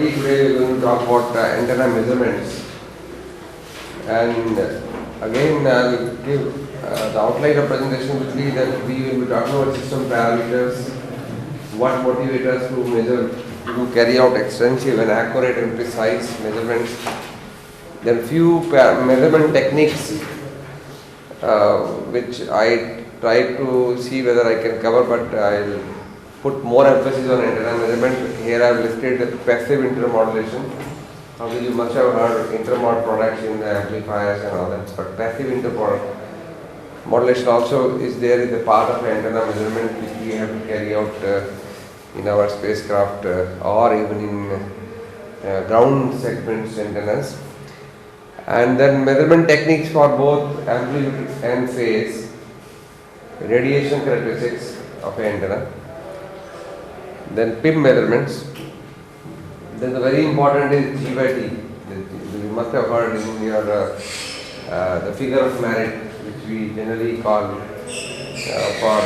already today we are going to talk about antenna measurements. And again, I will give the outline of presentation will be that we will be talking about system parameters, what motivates us to measure, to carry out extensive and accurate and precise measurements. Then few measurement techniques which I try to see whether I can cover, but I'll put more emphasis on antenna measurement. Here I have listed the passive intermodulation. You must have heard intermod products in the amplifiers and all that, but passive intermodulation also is there as a part of antenna measurement which we have to carry out in our spacecraft or even in ground segments antennas. And then measurement techniques for both amplitude and phase, radiation characteristics of antenna, then PIM measurements. Then the very important is G by T. You must have heard in your the figure of merit, which we generally call for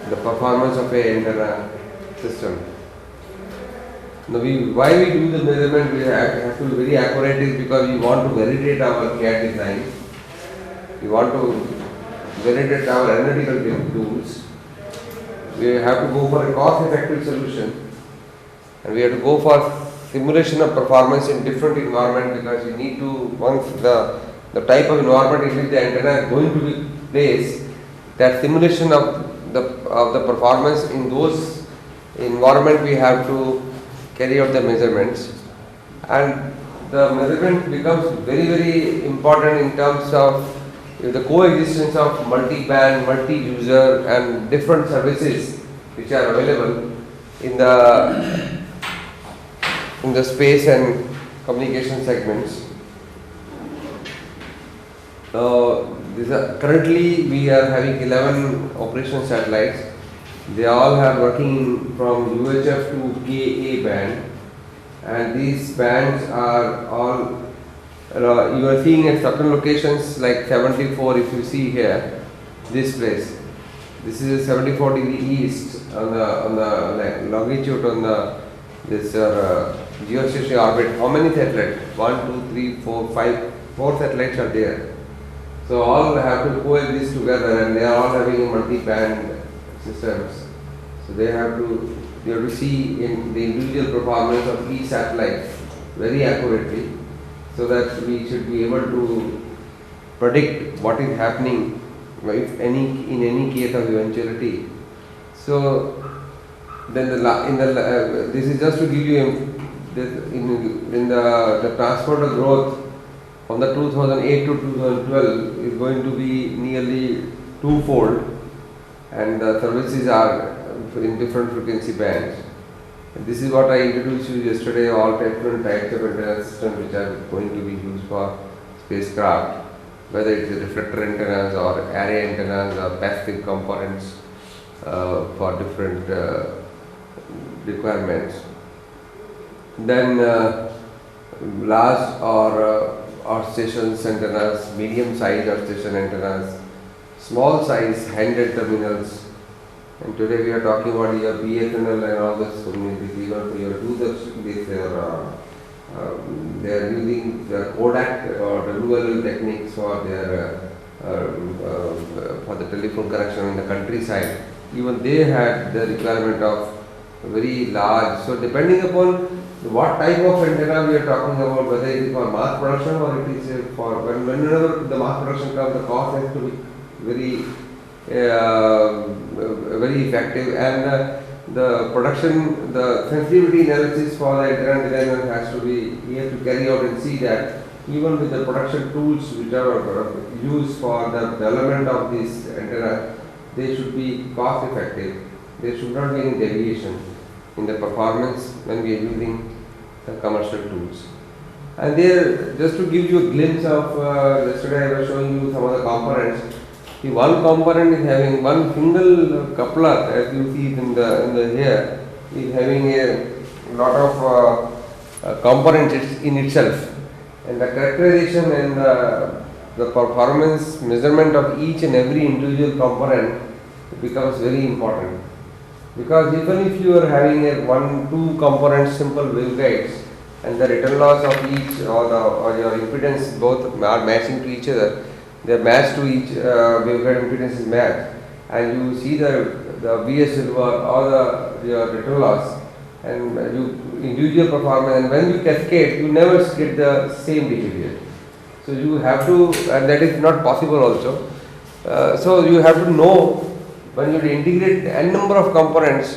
the performance of a antenna system. Now why we do the measurement, we have to be very accurate, is because we want to validate our CAD design. We want to validate our analytical tools. We have to go for a cost-effective solution. And we have to go for simulation of performance in different environment, because you need to, once the type of environment in which the antenna is going to be placed, that simulation of the performance in those environment we have to carry out the measurements. And the measurement becomes very, very important in terms of the coexistence of multi-band, multi-user and different services which are available in the space and communication segments. Currently we are having 11 operational satellites. They all are working from UHF to Ka band, and these bands are all you are seeing at certain locations like 74. If you see here, this place, this is 74 degree east on the longitude on this geostationary orbit. How many satellites? 1, 2, 3, 4, 5. 4 satellites are there. So all have to coexist together, and they are all having multi-band systems. So they have to see in the individual performance of each satellite very accurately, so that we should be able to predict what is happening, if in any case of eventuality. So then this is just to give you in the transport of growth from the 2008 to 2012 is going to be nearly twofold, and the services are in different frequency bands. And this is what I introduced you yesterday, all different types of antenna systems which are going to be used for spacecraft, whether it is reflector antennas or array antennas or passive components for different requirements. Then large or earth stations antennas, medium size earth station antennas, small size handheld terminals, and today we are talking about your BSNL and all this community. Even for your users, they are using the Kodak or the rural techniques for their for the telephone connection in the countryside. Even they had the requirement of very large. So depending upon what type of antenna we are talking about, whether it is for mass production or it is for whenever the mass production comes, the cost has to be very very effective, and the production, the sensitivity analysis for the antenna designer has to be, he has to carry out and see that even with the production tools which are used for the development of this antenna, they should be cost effective. There should not be any deviation in the performance when we are using the commercial tools. And there, just to give you a glimpse of, yesterday I was showing you some of the components. The one component is having one single coupler, as you see in the here, is having a lot of components in itself, and the characterization and the performance measurement of each and every individual component becomes very important. Because even if you are having a two component simple waveguides and the return loss of each or your impedance both are matching to each other, they are matched to each waveguide impedance is matched, and you see the VSLR or your return loss, and you individual performance, and when you cascade, you never get the same behavior. So you have to, and that is not possible also. So you have to know when you integrate n number of components,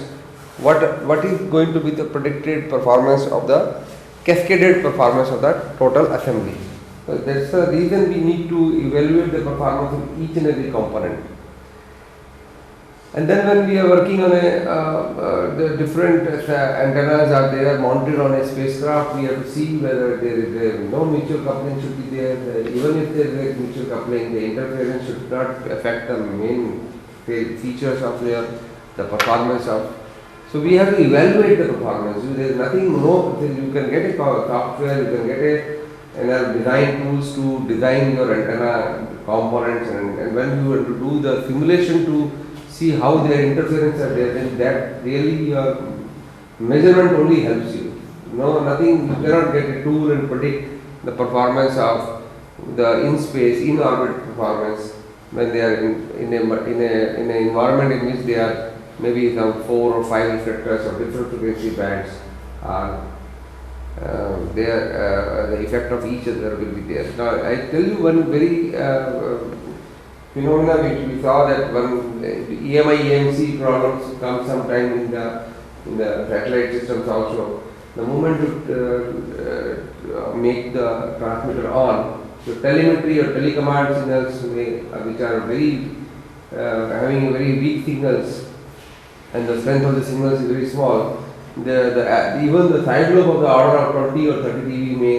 what is going to be the predicted performance of the cascaded performance of that total assembly. So that's the reason we need to evaluate the performance of each and every component. And then when we are working on the different antennas are there mounted on a spacecraft, we have to see whether there is no mutual coupling should be there. Even if there is mutual coupling, the interference should not affect the main features of the performance of. So we have to evaluate the performance. There is nothing, you can get a software, you can get design tools to design your antenna components, and when you want to do the simulation to see how their interference are there, then that really your measurement only helps you. No, nothing, you cannot get a tool and predict the performance of the in space, in orbit performance when they are in an environment in which they are maybe some 4 or 5 reflectors of different frequency bands are there, the effect of each other will be there. Now I tell you one very phenomena which we saw, that when EMI EMC problems come sometime in the satellite systems also. The moment you make the transmitter on, so telemetry or telecommand signals which are very having very weak signals, and the strength of the signals is very small, even the side lobe of the order of 20 or 30 dB may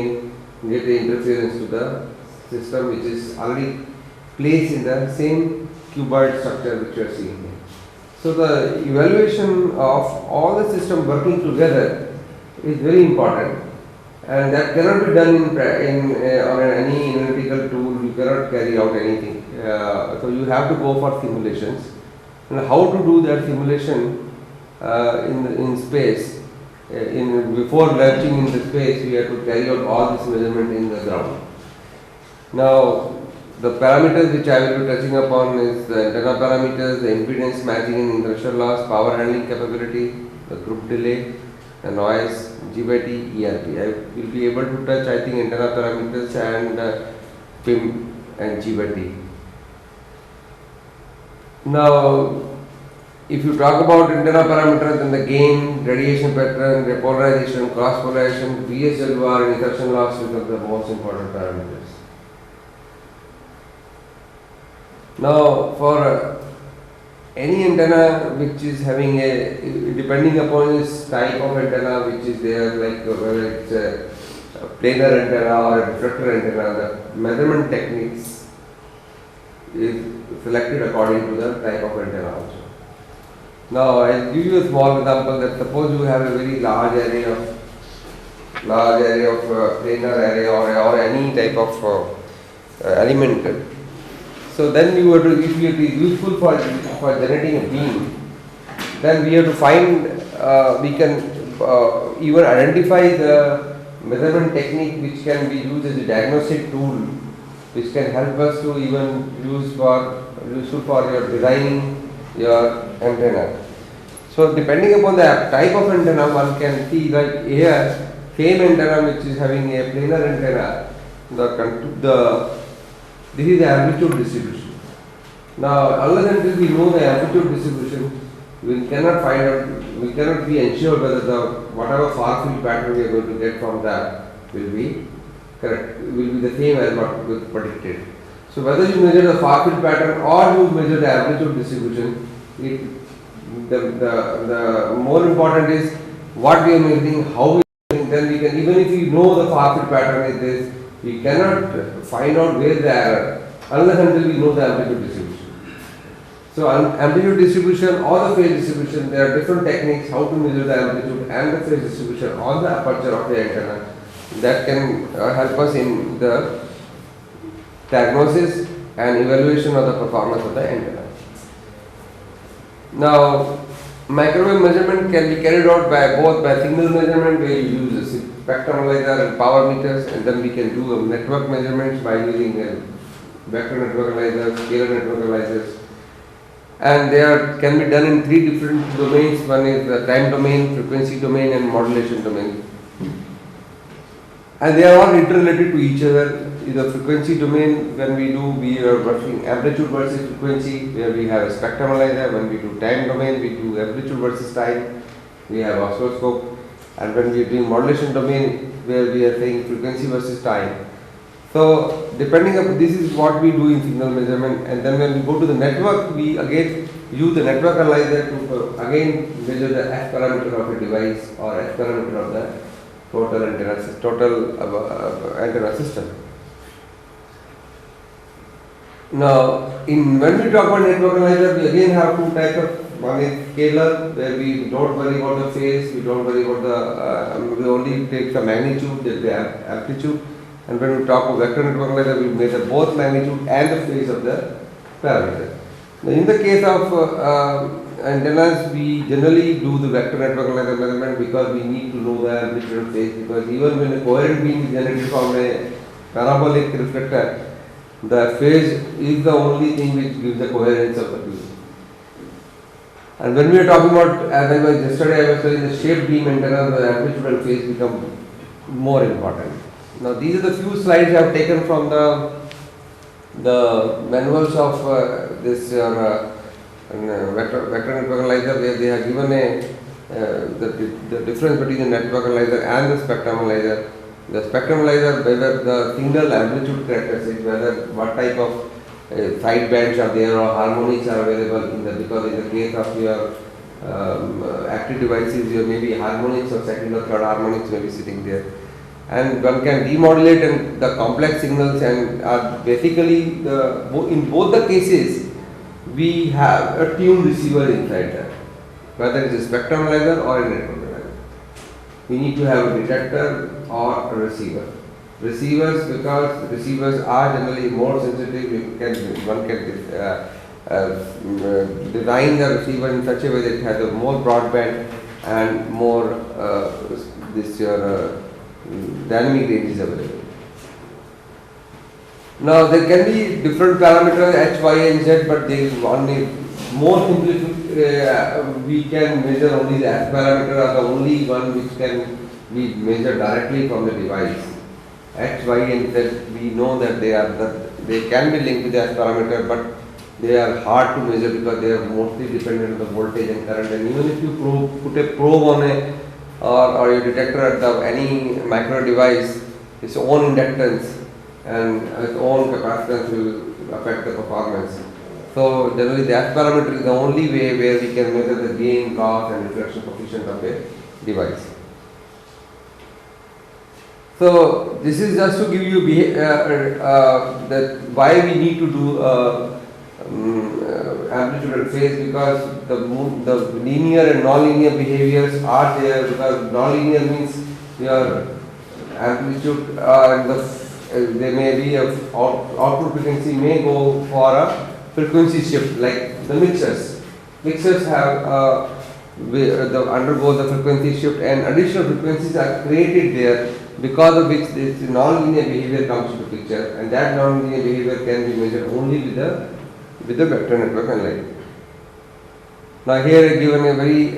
get the interference to the system which is already placed in the same cuboid structure which you are seeing here. So the evaluation of all the systems working together is very important, and that cannot be done on any analytical tool. You cannot carry out anything. So you have to go for simulations. And how to do that simulation in space? Before launching in the space, we have to carry out all this measurement in the ground. Now, the parameters which I will be touching upon is the antenna parameters, the impedance matching and inertial loss, power handling capability, the group delay, the noise, G by T, ERP. I will be able to touch, I think, antenna parameters and PIM and G by T. Now, if you talk about antenna parameters, then the gain, radiation pattern, repolarization, cross polarization, VSLR and insertion loss are the most important parameters. Now, for any antenna which is having depending upon its type of antenna which is there, like whether it's a planar antenna or a reflector antenna, the measurement techniques is selected according to the type of antenna also. Now, I'll give you a small example that suppose you have a very large array of planar array or any type of element. So then you have to, if it is useful for generating a beam, then we have to find, we can even identify the measurement technique which can be used as a diagnostic tool, which can help us to even useful for your designing your antenna. So depending upon the type of antenna, one can see that here, same antenna which is having a planar antenna, this is the amplitude distribution. Now, unless until we know the amplitude distribution, we cannot find out, we cannot be ensured whether whatever far field pattern we are going to get from that will be correct, will be the same as what was predicted. So whether you measure the far field pattern or you measure the amplitude distribution, the more important is what we are measuring, how we are measuring. Then we can, even if we know the far field pattern is this, we cannot find out where the error unless until we know the amplitude distribution. So amplitude distribution or the phase distribution, there are different techniques how to measure the amplitude and the phase distribution on the aperture of the antenna that can help us in the diagnosis and evaluation of the performance of the antenna. Now, Microwave measurement can be carried out by both by signal measurement where you use a spectrum analyzer and power meters, and then we can do a network measurements by using vector network analyzers, scalar network analyzers, and they can be done in three different domains. One is the time domain, frequency domain, and modulation domain, and they are all interrelated to each other. In the frequency domain, when we are working amplitude versus frequency, where we have a spectrum analyzer. When we do time domain, we do amplitude versus time, we have oscilloscope, and when we are doing modulation domain, where we are saying frequency versus time. So depending on this is what we do in signal measurement, and then when we go to the network, we again use the network analyzer to again measure the S parameter of a device or S parameter of the total antenna system. Now, when we talk about network analyzer, we again have two types of. One is scalar, where we don't worry about the phase, we don't worry about the, we only take the magnitude, the amplitude. And when we talk about vector network analyzer, we measure both magnitude and the phase of the parameter. Now, in the case of antennas, we generally do the vector network analyzer measurement because we need to know the amplitude and phase, because even when a coherent beam is generated from a parabolic reflector, the phase is the only thing which gives the coherence of the beam. And when we are talking about, as I was yesterday, I was saying the shaped beam antenna, the amplitude and phase become more important. Now, these are the few slides I have taken from the manuals of this vector network analyzer, where they have given the difference between the network analyzer and the spectrum analyzer. The spectrum analyzer, whether the signal amplitude characteristics, whether what type of side bands are there or harmonics are available in the, because in the case of your active devices, there may be harmonics or second or third harmonics may be sitting there, and one can demodulate and the complex signals, and basically in both the cases we have a tuned receiver inside that, whether it is a spectrum analyzer or a network analyzer. We need to have a detector or a receiver. Receivers, because receivers are generally more sensitive, one can design the receiver in such a way that it has a more broadband and more dynamic range is available. Now there can be different parameters H, Y and Z, but they only more simply we can measure only the S parameter are the only one which can be measured directly from the device. X, Y and Z, we know that they can be linked with the S parameter, but they are hard to measure because they are mostly dependent on the voltage and current. And even if you put a probe on or your detector at any micro device, its own inductance and its own capacitance will affect the performance. So generally the S parameter is the only way where we can measure the gain, loss and reflection coefficient of a device. So this is just to give you that why we need to do amplitude and phase, because the linear and non-linear behaviors are there, because non-linear means your amplitude and there may be output frequency may go for a frequency shift, like the mixers. Mixers have undergo the frequency shift, and additional frequencies are created there, because of which this non-linear behavior comes into picture, and that non-linear behavior can be measured only with the vector network analyzer. Now here I given a very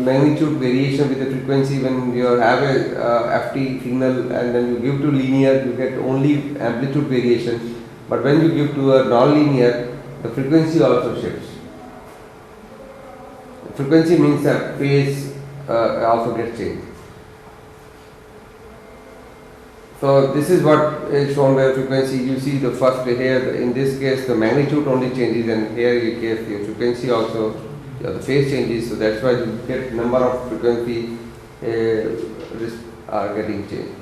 magnitude variation with the frequency. When you have a FT signal and then you give to linear, you get only amplitude variation, but when you give to a non-linear, the frequency also shifts. Frequency means that phase also gets changed. So this is what is shown by frequency. You see the first here, in this case the magnitude only changes, and here in case the frequency also, the phase changes, so that's why you get number of frequency are getting changed.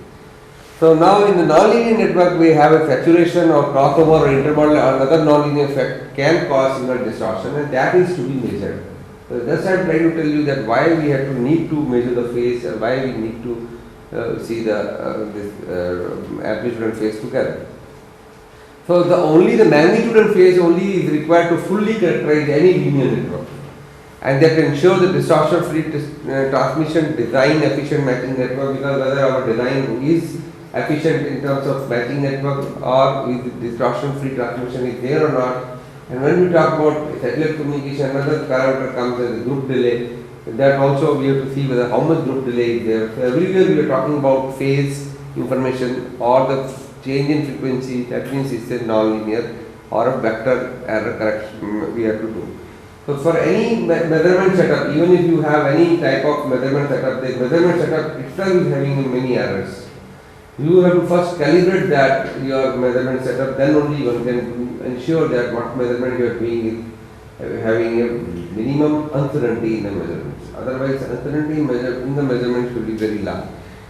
So now in the nonlinear network we have a saturation or crossover or intermodal or another nonlinear effect can cause signal distortion, and that is to be measured. So that's why I am trying to tell you that why we have to need to measure the phase and why we need to see this amplitude and phase together. So only the magnitude and phase only is required to fully characterize any linear network. and that ensure the distortion free transmission design efficient matching network, because whether our design is efficient in terms of matching network or is distortion free transmission is there or not. And when we talk about satellite communication, another parameter comes as group delay. That also we have to see whether how much group delay is there. So everywhere we are talking about phase information or the change in frequency, that means it's a non-linear or a vector error correction we have to do. So for any measurement setup, even if you have any type of measurement setup, the measurement setup itself is having many errors. You have to first calibrate that your measurement setup, then only you can ensure that what measurement you are doing is having a minimum uncertainty in the measurements. Otherwise, uncertainty in the measurements will be very large.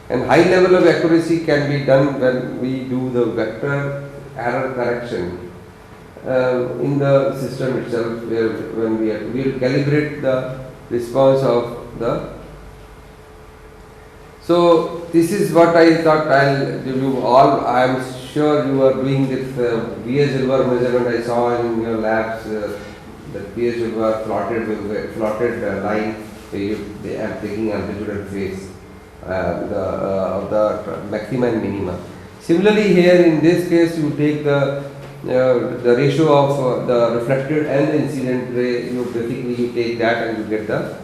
And high level of accuracy can be done when we do the vector error correction in the system itself, where when we will calibrate the response of the. So this is what I thought I'll give you all. I am sure you are doing this VSLR measurement. I saw in your labs that VSLR plotted line where they are taking amplitude and phase of the maxima and minima. Similarly, here in this case, you take the ratio of the reflected and the incident ray. You take that and you get the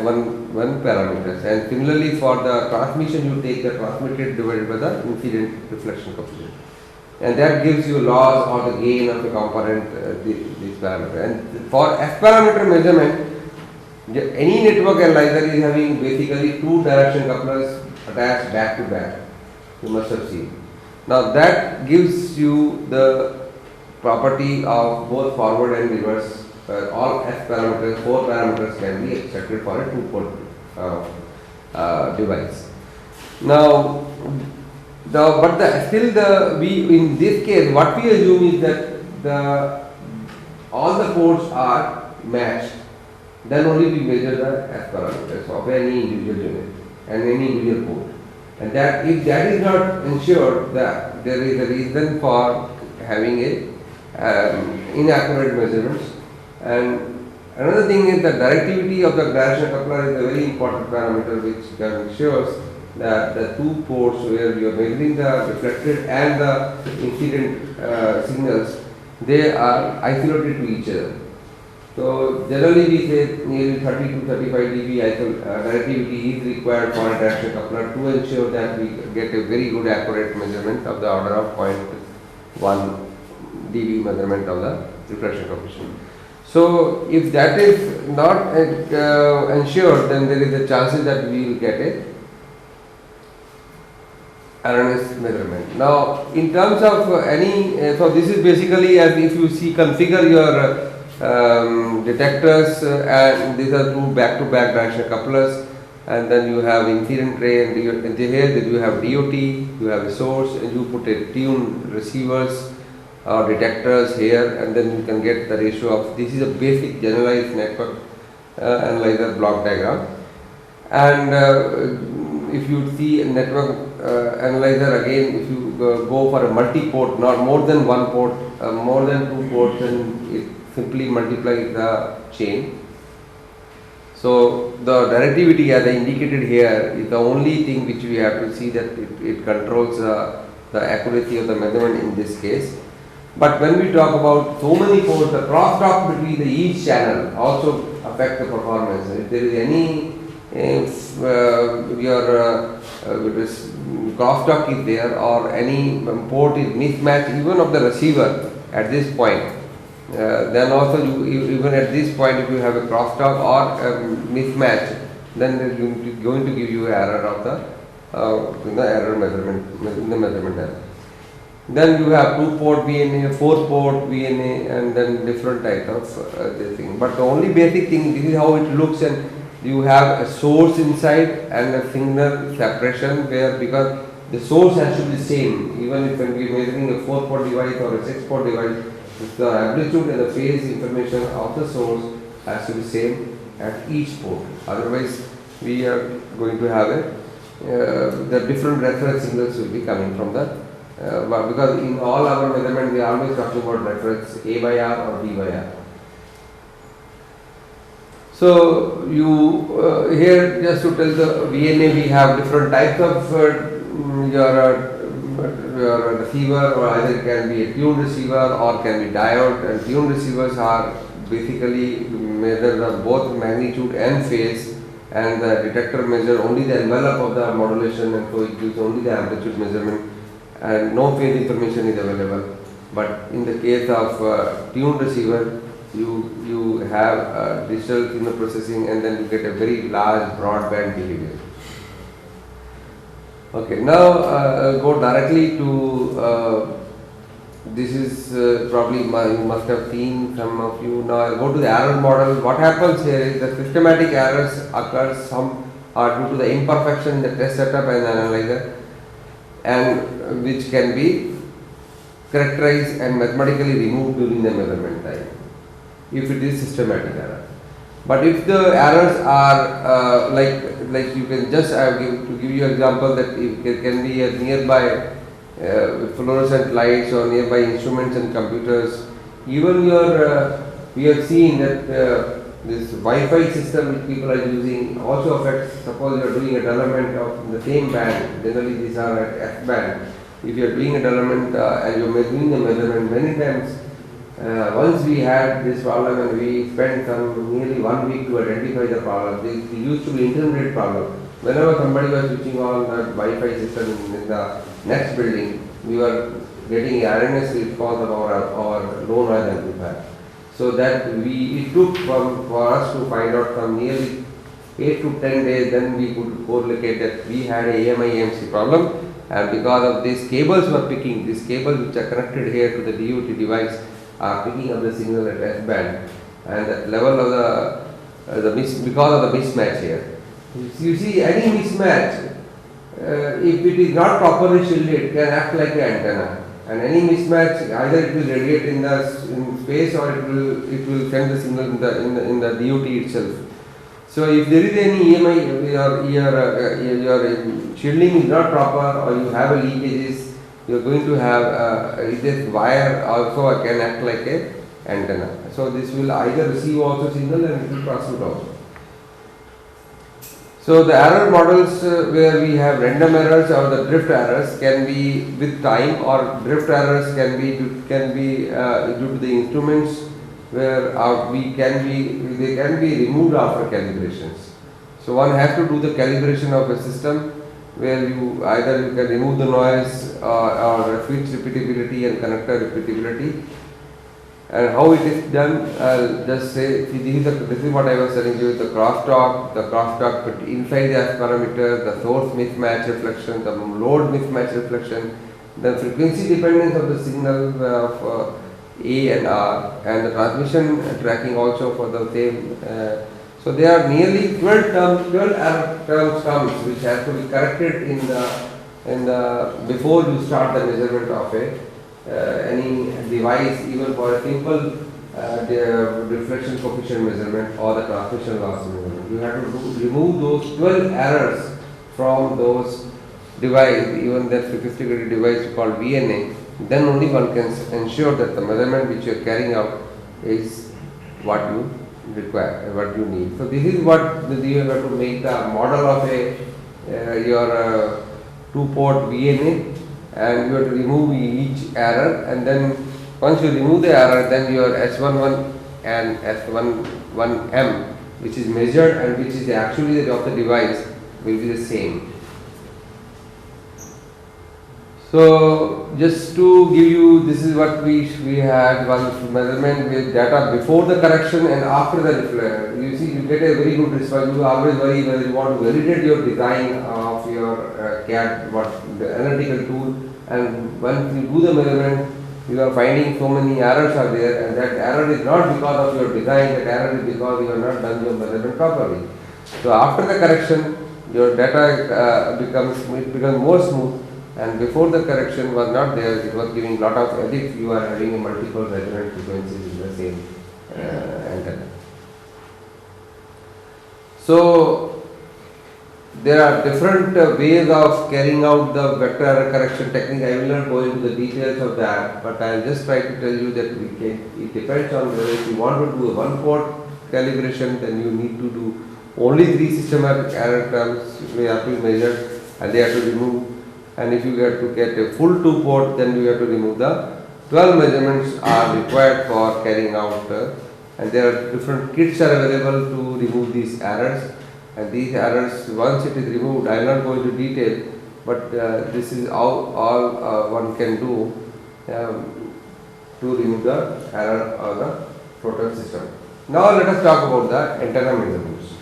one parameters. And similarly, for the transmission, you take the transmitted divided by the incident reflection coefficient, and that gives you loss or the gain of the component this parameter. And for S parameter measurement, any network analyzer is having basically two direction couplers attached back to back. You must have seen. Now that gives you the property of both forward and reverse. All S parameters, 4 parameters can be extracted for a 2-port device. Now, in this case, what we assume is that all the ports are matched. Then only we measure the S parameters of any individual unit and any individual port. And that if that is not ensured, that there is a reason for having a inaccurate measurements. And another thing is the directivity of the direction coupler is a very important parameter which ensures that the two ports where you are measuring the reflected and the incident signals, they are isolated to each other. So generally we say nearly 30 to 35 dB directivity is required for a direction coupler to ensure that we get a very good accurate measurement of the order of 0.1 dB measurement of the reflection coefficient. So if that is not ensured, then there is a chances that we will get a erroneous measurement. Now in terms of so this is basically as if you see configure your detectors, and these are two back-to-back direction couplers, and then you have incident ray, and here you have DOT, you have a source, and you put a tune receivers or detectors here, and then you can get the ratio of. This is a basic generalized network analyzer block diagram. And if you see a network analyzer, again, if you go for a multi-port, not more than one port, more than 2 ports, then it simply multiply the chain. So the directivity as I indicated here is the only thing which we have to see, that it controls the accuracy of the measurement in this case. But when we talk about so many ports, the crosstalk between each channel also affect the performance. If there is any crosstalk is there, or any port is mismatched even of the receiver at this point, then also even at this point, if you have a crosstalk or a mismatch, then it is going to give you an error of the error measurement, in the measurement error. Then you have 2-port VNA, 4-port VNA, and then different types of this thing. But the only basic thing, this is how it looks, and you have a source inside and a signal separation, where because the source has to be same, even if when we are measuring a 4-port device or a 6-port device, the amplitude and the phase information of the source has to be same at each port. Otherwise, we are going to have the different reference signals will be coming from the because in all our measurement we are always talking about reference A by R or B by R. So here just to tell the VNA, we have different types of your receiver, or either it can be a tuned receiver or can be diode. And tuned receivers are basically measure the both magnitude and phase, and the detector measure only the envelope of the modulation, and so it gives only the amplitude measurement and no phase information is available. But in the case of tuned receiver, you have digital signal processing, and then you get a very large broadband behavior. Okay, now I'll go directly to this is probably you must have seen, some of you. Now I'll go to the error model. What happens here is the systematic errors occur. Some are due to the imperfection in the test setup and analyzer, and which can be characterized and mathematically removed during the measurement time, if it is systematic error. But if the errors are like you can just give you an example that if it can be a nearby fluorescent lights or nearby instruments and computers. Even we have seen that this Wi-Fi system which people are using also affects. Suppose you are doing a development of the same band. Generally these are at F band. If you are doing a development and you are doing a measurement many times. Once we had this problem and we spent nearly 1 week to identify the problem. It used to be intermediate problem. Whenever somebody was switching on the Wi-Fi system in the next building, we were getting erroneous response of our low noise amplifier. So that it took for us to find out from nearly 8 to 10 days, then we could correlate that we had a AMI-AMC problem, and because of these cables were picking, these cables which are connected here to the DUT device are picking up the signal at S band, and the level of because of the mismatch here. You see any mismatch, if it is not properly shielded, it can act like an antenna, and any mismatch either it will radiate in space or it will send the signal in the DUT itself. So if there is any EMI, your shielding is not proper, or you have a leakages, you are going to have this wire also can act like a antenna. So this will either receive also signal and it will transmit also. So the error models where we have random errors or the drift errors can be with time, or drift errors can be due to the instruments where they can be removed after calibrations. So one has to do the calibration of a system where either you can remove the noise or switch repeatability and connector repeatability. And how it is done, I'll just say, this is what I was telling you, the crosstalk but inside the S parameter, the source mismatch reflection, the load mismatch reflection, the frequency dependence of the signal of A and R, and the transmission tracking also for the same. So there are nearly 12 terms which have to be corrected before you start the measurement of any device, even for a simple the reflection coefficient measurement or the transmission loss measurement. You have to remove those 12 errors from those device, even that sophisticated device called VNA. Then only one can ensure that the measurement which you are carrying out is what you require, what you need. So this is what you have to make the model of your two-port VNA, and you have to remove each error, and then once you remove the error, then your S11 and S11M, which is measured and which is actually of the device, will be the same. So just to give you, this is what we had one measurement with data before the correction and after the reflection. You see, you get a very good response. You always worry whether you want to validate your design of your CAD, the analytical tool, and once you do the measurement, you are finding so many errors are there, and that error is not because of your design, that error is because you have not done your measurement properly. So after the correction, your data becomes more smooth, and before the correction was not there, it was giving lot of edits. You are having multiple resonant frequencies in the same antenna. So there are different ways of carrying out the vector error correction technique. I will not go into the details of that, but I will just try to tell you that it depends on whether if you want to do a one port calibration, then you need to do only 3 systematic error terms we have to measure and they have to remove. And if you have to get a full 2 port, then you have to remove the 12 measurements are required for carrying out and there are different kits are available to remove these errors. And these errors, once it is removed, I will not go into detail, but this is all one can do to remove the error of the total system. Now let us talk about the antenna measurements.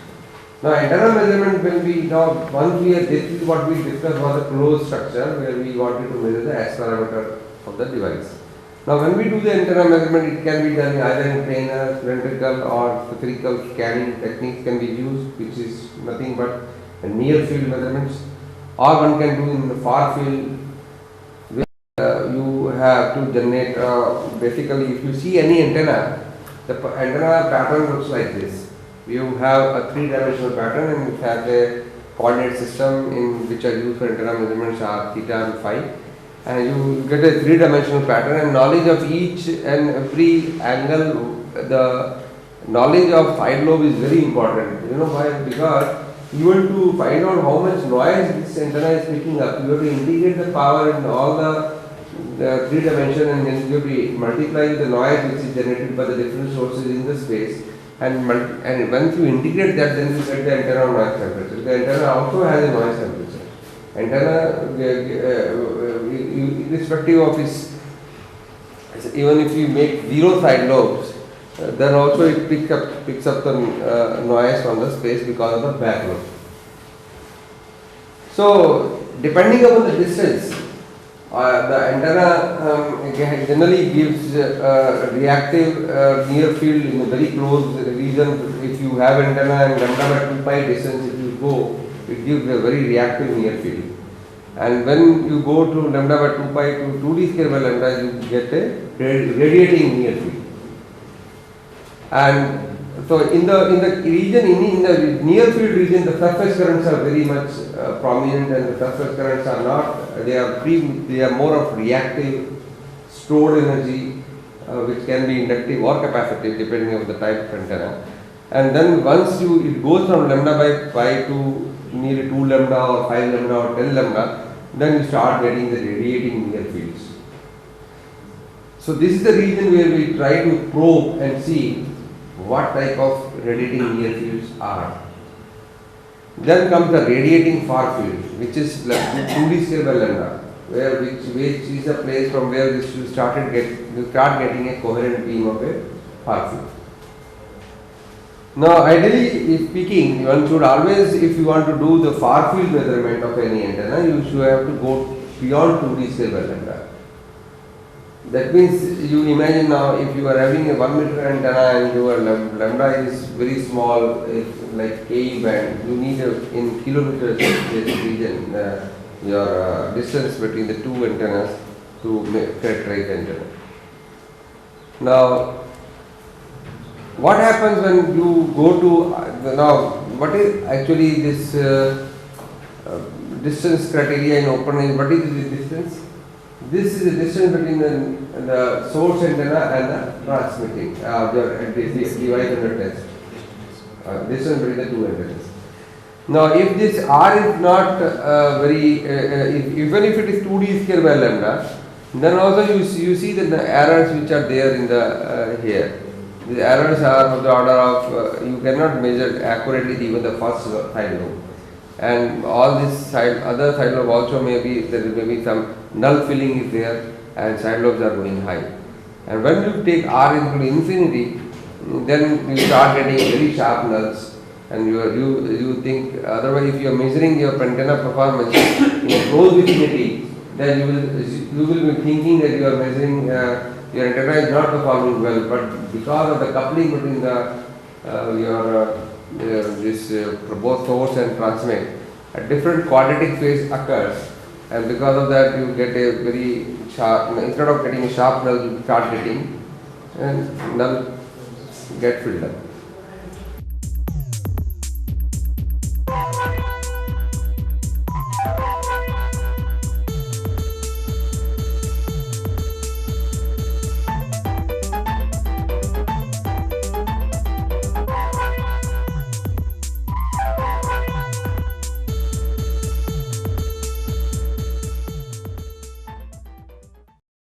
Now antenna measurement will be, now once we are, this is what we discussed was a closed structure where we wanted to measure the S parameter of the device. Now when we do the antenna measurement, it can be done either in planar, cylindrical or spherical scanning techniques can be used, which is nothing but near field measurements, or one can do in the far field where you have to generate basically if you see any antenna, the antenna pattern looks like this. You have a 3-dimensional pattern and you have a coordinate system in which are used for antenna measurements are theta and phi. And you get a 3-dimensional pattern and knowledge of each and every angle, the knowledge of side lobe is very important. You know why? Because even to find out how much noise this antenna is picking up, you have to integrate the power in all the 3 dimension and then you have to multiply the noise which is generated by the different sources in the space. And once you integrate that, then you get the antenna noise temperature. The antenna also has a noise temperature. Antenna, irrespective of its, even if you make 0 side lobes, then also it picks up the noise from the space because of the back lobe. So, depending upon the distance, the antenna generally gives reactive near field in a very close region. If you have antenna and lambda by 2 pi distance, if you go, it gives a very reactive near field. And when you go to lambda by 2 pi to 2d square by lambda, you get a radiating near field. And so in the region in the near field region, the surface currents are very much prominent, and the surface currents are not, they are more of reactive stored energy which can be inductive or capacitive depending on the type of antenna. And then once it goes from lambda by pi to nearly 2 lambda or 5 lambda or 10 lambda, then you start getting the radiating near fields. So this is the region where we try to probe and see what type of radiating near fields are. Then comes the radiating far field, which is like 2d square by lambda, which is a place from where you start getting a coherent beam of a far field. Now, ideally speaking, one should always, if you want to do the far field measurement of any antenna, you should have to go beyond 2d square by lambda. That means you imagine now if you are having a 1 meter antenna and your lambda is very small, like Ke band, you need in kilometers this region, your distance between the two antennas to characterize the antenna. Now, what happens when you go to, now what is actually this distance criteria in open range? What is the distance? This is the distance between the source antenna and the transmitting device under test. Distance between the two antennas. Now, if this R is not even if it is 2d square by lambda, then also you see that the errors which are there in the here. The errors are of the order of you cannot measure accurately even the first side lobe, and all this other side lobe also there may be some null filling is there, and side lobes are going high. And when you take R equal to infinity, then you start getting very sharp nulls, and you think otherwise if you are measuring your antenna performance in a close vicinity, then you will be thinking that you are measuring your antenna is not performing well, but because of the coupling between the both source and transmit, a different quadratic phase occurs, and because of that you get a very sharp, instead of getting a sharp null, you start getting and null get filled up.